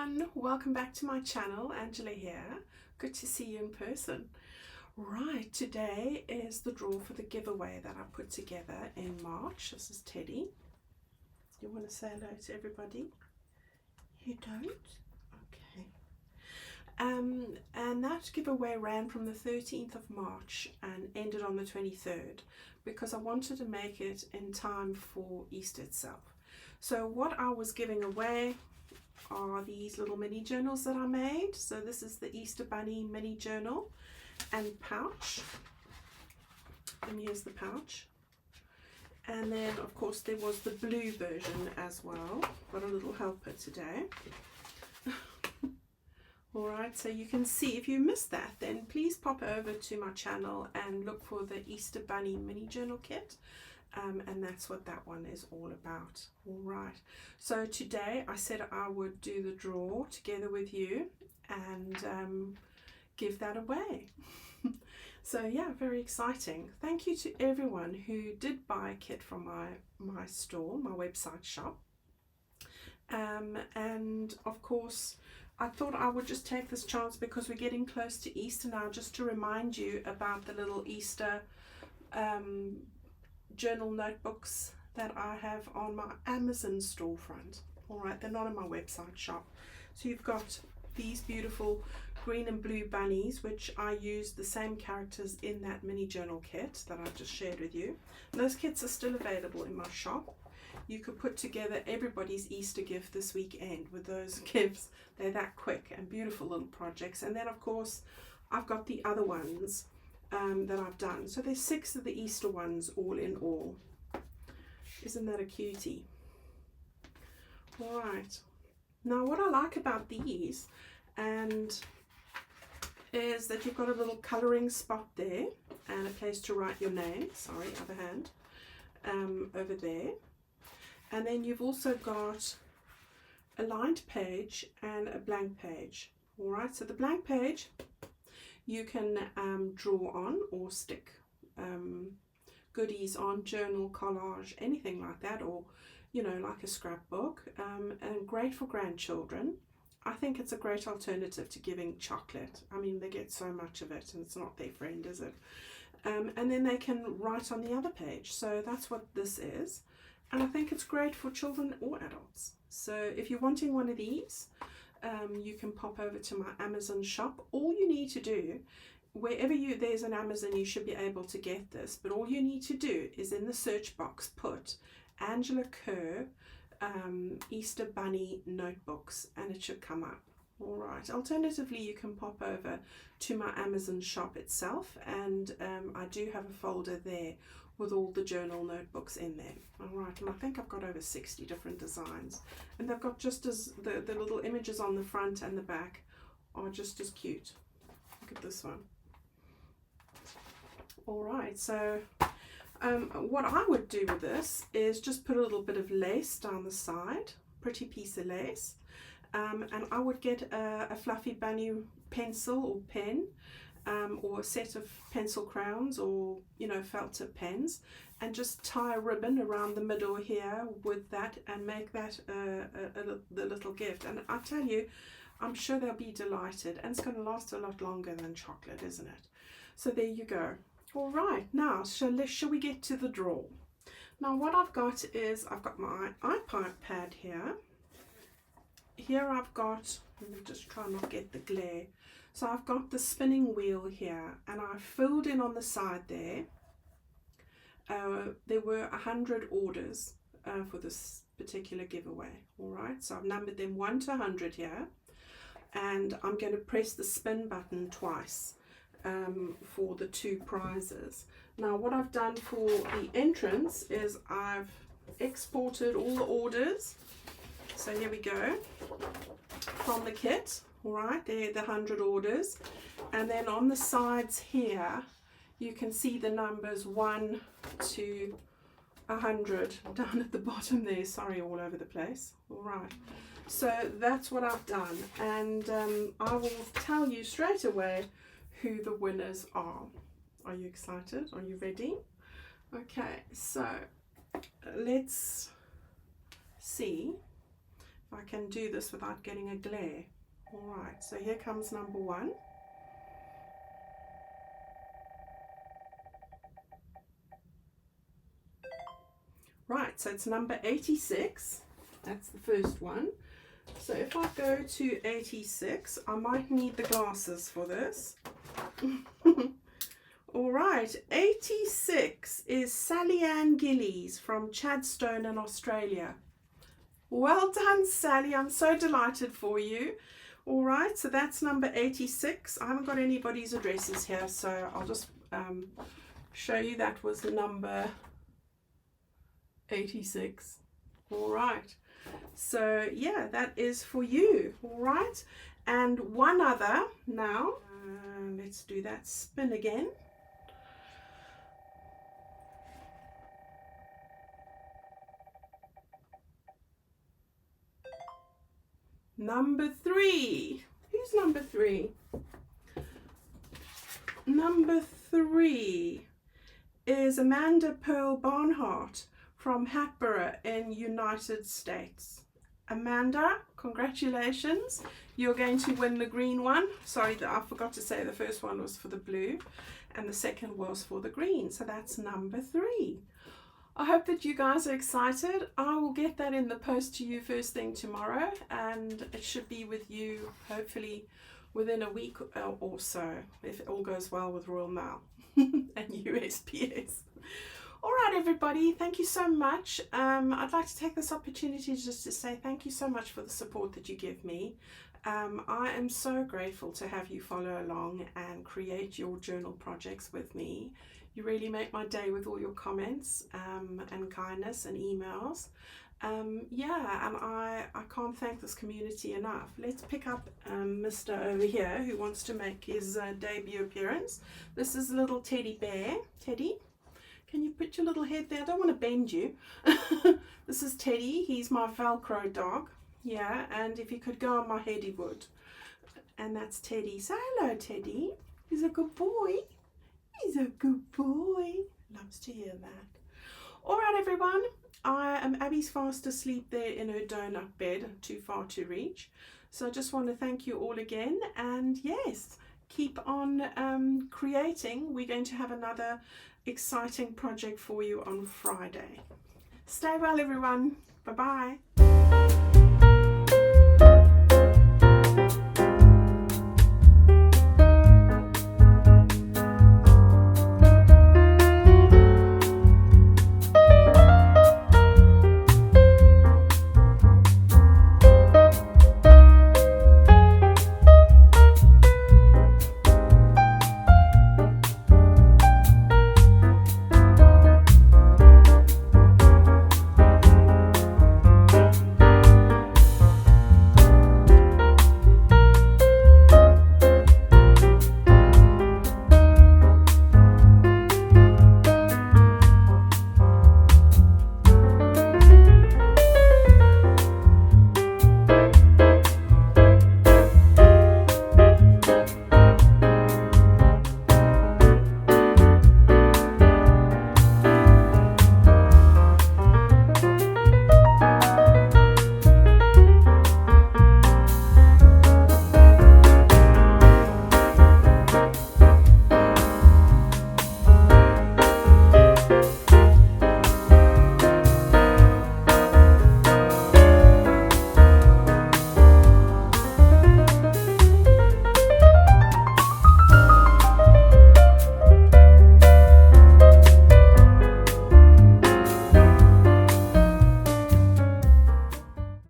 everyone, welcome back to my channel. Angela here. Good to see you in person. Right, today is the draw for the giveaway that I put together in March. This is Teddy. You want to say hello to everybody? You don't? Okay. And that giveaway ran from the 13th of March and ended on the 23rd because I wanted to make it in time for Easter itself. So what I was giving away are these little mini journals that I made. So this is the Easter Bunny mini journal and pouch, and here's the pouch. And then of course there was the blue version as well. Got a little helper today. Alright, so you can see, if you missed that, then please pop over to my channel and look for the Easter Bunny mini journal kit. And that's what that one is all about. All right, so today I said I would do the draw together with you and give that away. So yeah, very exciting. Thank you to everyone who did buy a kit from my store, my website shop. And of course I thought I would just take this chance because we're getting close to Easter now, just to remind you about the little Easter journal notebooks that I have on my Amazon storefront. All right, they're not in my website shop. So you've got these beautiful green and blue bunnies, which I used the same characters in that mini journal kit that I've just shared with you. Those kits are still available in my shop. You could put together everybody's Easter gift this weekend with those gifts. They're that quick and beautiful little projects. And then of course I've got the other ones that I've done. So there's 6 of the Easter ones all in all. Isn't that a cutie? All right. Now what I like about these is that you've got a little colouring spot there and a place to write your name. Sorry, other hand. Over there. And then you've also got a lined page and a blank page. All right. So the blank page you can draw on or stick goodies on, journal, collage, anything like that, or you know, like a scrapbook, and great for grandchildren. I think it's a great alternative to giving chocolate. I mean, they get so much of it and it's not their friend, is it? And then they can write on the other page. So that's what this is, and I think it's great for children or adults. So if you're wanting one of these, you can pop over to my Amazon shop. All you need to do, wherever there's an Amazon, you should be able to get this, but all you need to do is in the search box put Angela Kerr Easter Bunny notebooks and it should come up. All right. Alternatively, you can pop over to my Amazon shop itself, and I do have a folder there with all the journal notebooks in there. All right, and I think I've got over 60 different designs, and they've got just as the little images on the front and the back are just as cute. Look at this one. All right, so what I would do with this is just put a little bit of lace down the side, pretty piece of lace, and I would get a fluffy bunny pencil or pen, or a set of pencil crowns, or you know, felt tip pens, and just tie a ribbon around the middle here with that and make that the little gift. And I tell you, I'm sure they'll be delighted, and it's going to last a lot longer than chocolate, isn't it? So there you go. All right, now shall we get to the draw? Now what I've got is I've got my iPad here. Here I've got, let me just try not get the glare. So I've got the spinning wheel here, and I filled in on the side there. There were 100 orders for this particular giveaway. All right, so I've numbered them 1 to 100 here, and I'm going to press the spin button twice for the 2 prizes. Now what I've done for the entrance is I've exported all the orders. So here we go, from the kit. All right, they're the 100 orders, and then on the sides here you can see the numbers 1 to 100 down at the bottom there. Sorry, all over the place. All right, so that's what I've done, and I will tell you straight away who the winners are. Are you excited? Are you ready? Okay, so let's see if I can do this without getting a glare. All right, so here comes number 1. Right, so it's number 86. That's the first one. So if I go to 86, I might need the glasses for this. All right, 86 is Sally Ann Gillies from Chadstone in Australia. Well done, Sally. I'm so delighted for you. All right, so that's number 86. I haven't got anybody's addresses here, so I'll just show you that was number 86. All right, so yeah, that is for you. All right, and one other now. Let's do that spin again. Number 3. Who's number 3? Number 3 is Amanda Pearl Barnhart from Hatboro in United States. Amanda, congratulations. You're going to win the green one. Sorry, I forgot to say the first one was for the blue and the second was for the green. So that's number 3. I hope that you guys are excited. I will get that in the post to you first thing tomorrow, and it should be with you hopefully within a week or so, if it all goes well with Royal Mail and USPS. All right, everybody, thank you so much. I'd like to take this opportunity just to say thank you so much for the support that you give me. I am so grateful to have you follow along and create your journal projects with me. You really make my day with all your comments and kindness and emails. Yeah, and I can't thank this community enough. Let's pick up Mr. over here who wants to make his debut appearance. This is a little teddy bear. Teddy, can you put your little head there? I don't want to bend you. This is Teddy. He's my Velcro dog. Yeah, and if he could go on my head, he would. And that's Teddy. Say hello, Teddy. He's a good boy. He's a good boy. Loves to hear that. All right, everyone. I am Abby's fast asleep there in her donut bed, too far to reach. So I just want to thank you all again. And yes, keep on creating. We're going to have another exciting project for you on Friday. Stay well, everyone. Bye-bye.